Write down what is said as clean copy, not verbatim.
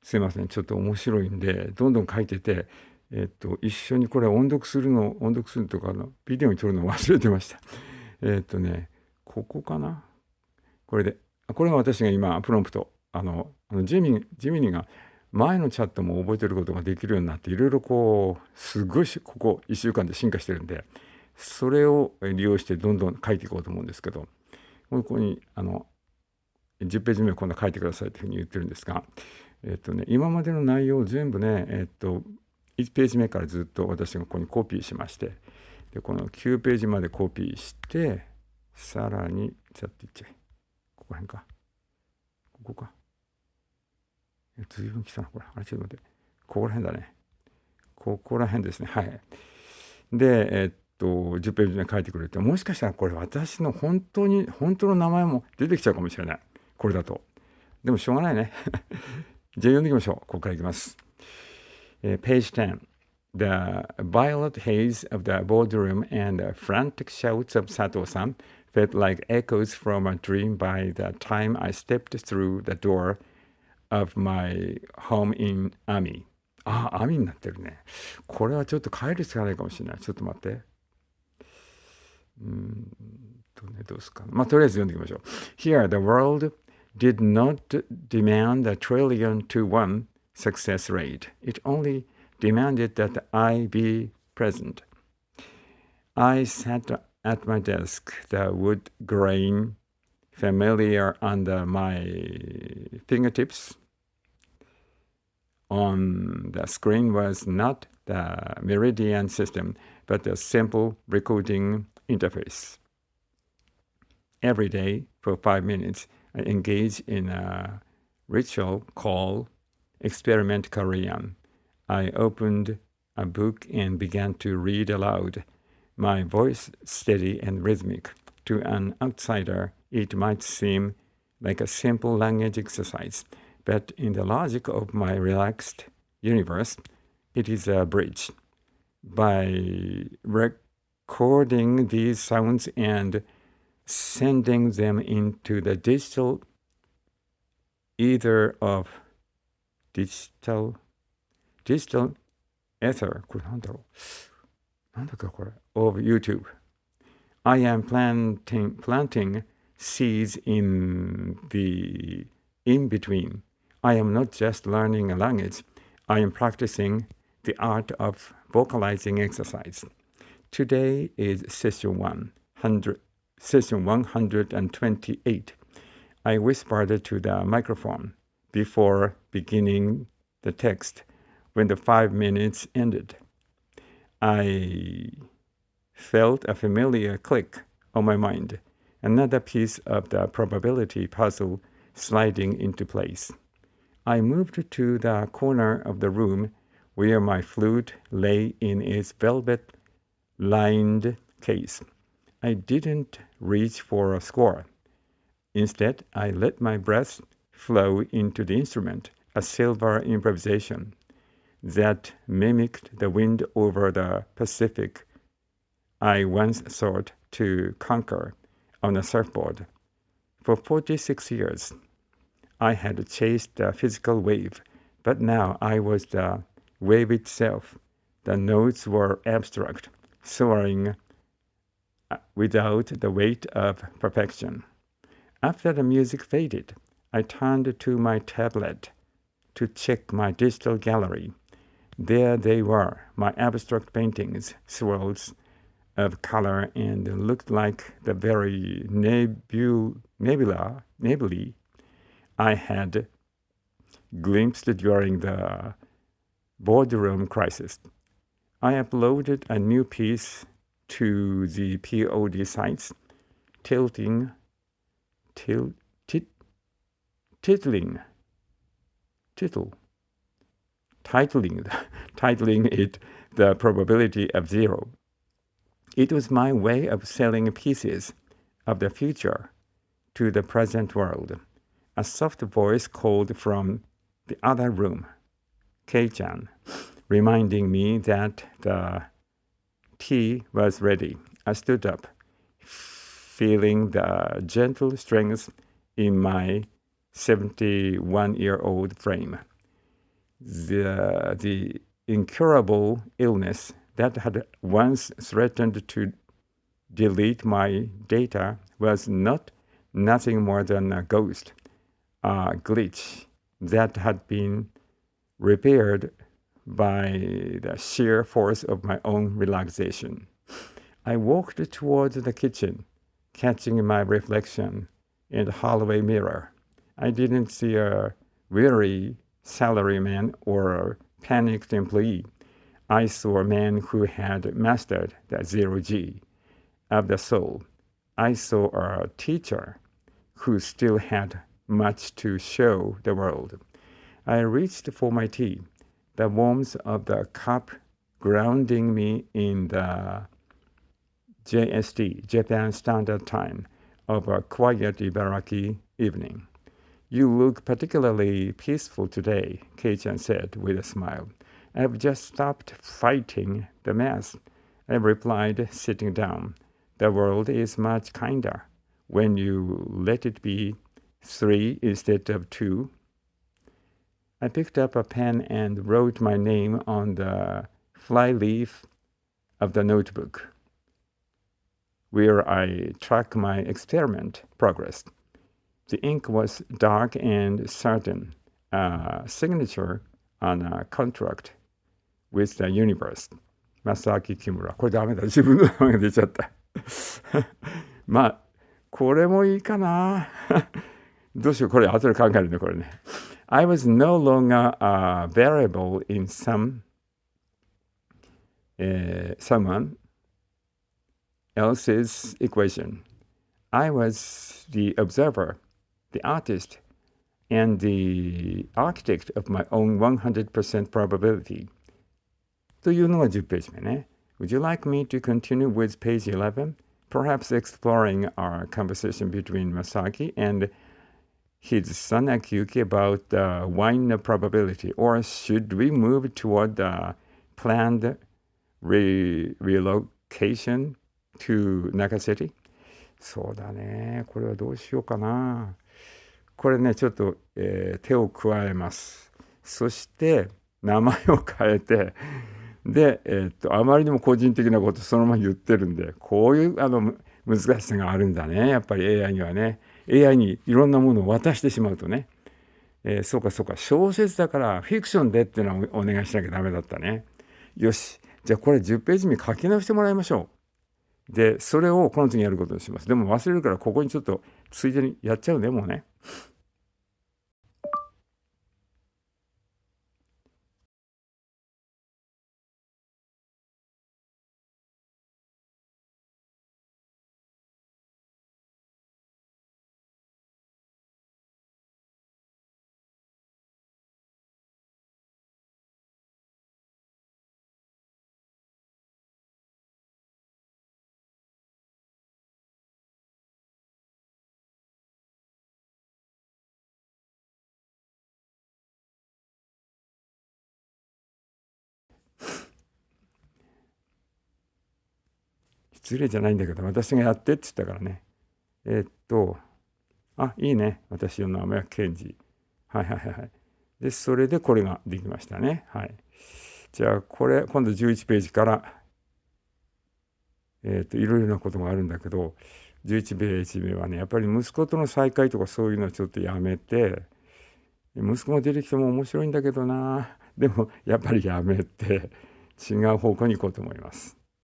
すいません、ちょっと面白いんで、どんどん書いてて、一緒にこれ音読するとかビデオに撮るの忘れてました。ここかな。これは私が今、プロンプト、ジミニが前のチャットも覚えてることができるようになって、いろいろこう、すごいここ1週間で進化してるんで、それを利用してどんどん書いていこうと思うんですけど、ここに、10ページ目を今度書いてくださいというふうに言ってるんですが、今までの内容を全部ね、1ページ目からずっと私がここにコピーしまして、でこの9ページまでコピーして、さらに、ちょっといっちゃい。ここら辺か。ここか。随分来たな、これ。あれ、ちょっと待って。ここら辺だね。ここら辺ですね。はい。で、10ページ目書いてくれて、もしかしたらこれ私の本当の名前も出てきちゃうかもしれない。これだと。でもしょうがないね。じゃあ読んでいきましょう。ここからいきます。Page 10. The violet haze of the boardroom and the frantic shouts of Sato-san felt like echoes from a dream by the time I stepped through the door of my home in Ami. アミになってるね。これはちょっと変えるしかないかもしれない。ちょっと待って。どうですか。とりあえず読んでいきましょう。Here, the world did not demand a trillion to one success rate. It only demanded that I be present. I sat at my desk, the wood grain familiar under my fingertips. On the screen was not the Meridian system, but a simple recording interface. Every day, for 5 minutes, I engage in a ritual called Experiment Korean. I opened a book and began to read aloud, my voice steady and rhythmic. To an outsider, it might seem like a simple language exercise, but in the logic of my relaxed universe, it is a bridge. By recording these sounds and sending them into the digital ether of digital ether, これなんだろう、なんだっけこれ of YouTube. I am planting seeds in the in-between. I am not just learning a language. I am practicing the art of vocalizing exercise. Today is session 128. I whispered to the microphone before beginning the text. When the 5 minutes ended, I felt a familiar click on my mind, another piece of the probability puzzle sliding into place. I moved to the corner of the room where my flute lay in its velvet-lined case. I didn't reach for a score. Instead, I let my breath flow into the instrument, a silver improvisation that mimicked the wind over the Pacific I once sought to conquer on a surfboard. For 46 years, I had chased the physical wave, but now I was the wave itself. The notes were abstract, soaring without the weight of perfection. After the music faded, I turned to my tablet to check my digital gallery. There they were, my abstract paintings, swirls of color, and looked like the very nebulae I had glimpsed during the boardroom crisis. I uploaded a new piece to the POD sites, titling it The Probability of Zero. It was my way of selling pieces of the future to the present world. A soft voice called from the other room, Kei-chan, reminding me that the tea was ready. I stood up, feeling the gentle strength in my 71-year-old frame. the incurable illness that had once threatened to delete my data was nothing more than a ghost, a glitch that had been repaired by the sheer force of my own relaxation. I walked towards the kitchen, catching my reflection in the hallway mirror. I didn't see a weary salaryman or a panicked employee. I saw a man who had mastered the zero G of the soul. I saw a teacher who still had much to show the world. I reached for my tea, the warmth of the cup grounding me in the JST, Japan Standard Time, of a quiet Ibaraki evening. You look particularly peaceful today, Kei-chan said with a smile. I've just stopped fighting the mess, I replied, sitting down. The world is much kinder when you let it be 3 instead of 2. I picked up a pen and wrote my name on the flyleaf of the notebook, where I track my experiment progress. The ink was dark and certain, a signature on a contract with the universe. 正木木村。これダメだ。自分の名前が出ちゃった。まあ、これもいいかな。どうしよう。これ後で考えるね、これね。I was no longer a variable in someone else's equation. I was the observer, the artist, and the architect of my own 100% probability. というのが10ページ目ね。Would you like me to continue with page 11? Perhaps exploring our conversation between Masaki and his son Akiyuki about the wine probability, or should we move toward the planned relocation to Naga City? そうだね。これはどうしようかな。これね、ちょっと、手を加えます。そして名前を変えて、で、あまりにも個人的なことそのまま言ってるんで、こういう難しさがあるんだね。やっぱり AI にはね。AI にいろんなものを渡してしまうとね。そうかそうか。小説だからフィクションでっていうのはお願いしなきゃダメだったね。よし。じゃあこれ10ページ目書き直してもらいましょう。で、それをこの次やることにします。でも忘れるからここにちょっとついでにやっちゃうね、もうね。失礼じゃないんだけど、私がやってって言ったからね。いいね。私の名前はケンジ。はいはいはい。で、それでこれができましたね。はい。じゃあ、これ、今度11ページから、いろいろなことがあるんだけど、11ページ目はね、やっぱり息子との再会とかそういうのをちょっとやめて、息子が出てきても面白いんだけどな。でも、やっぱりやめて、違う方向に行こうと思います。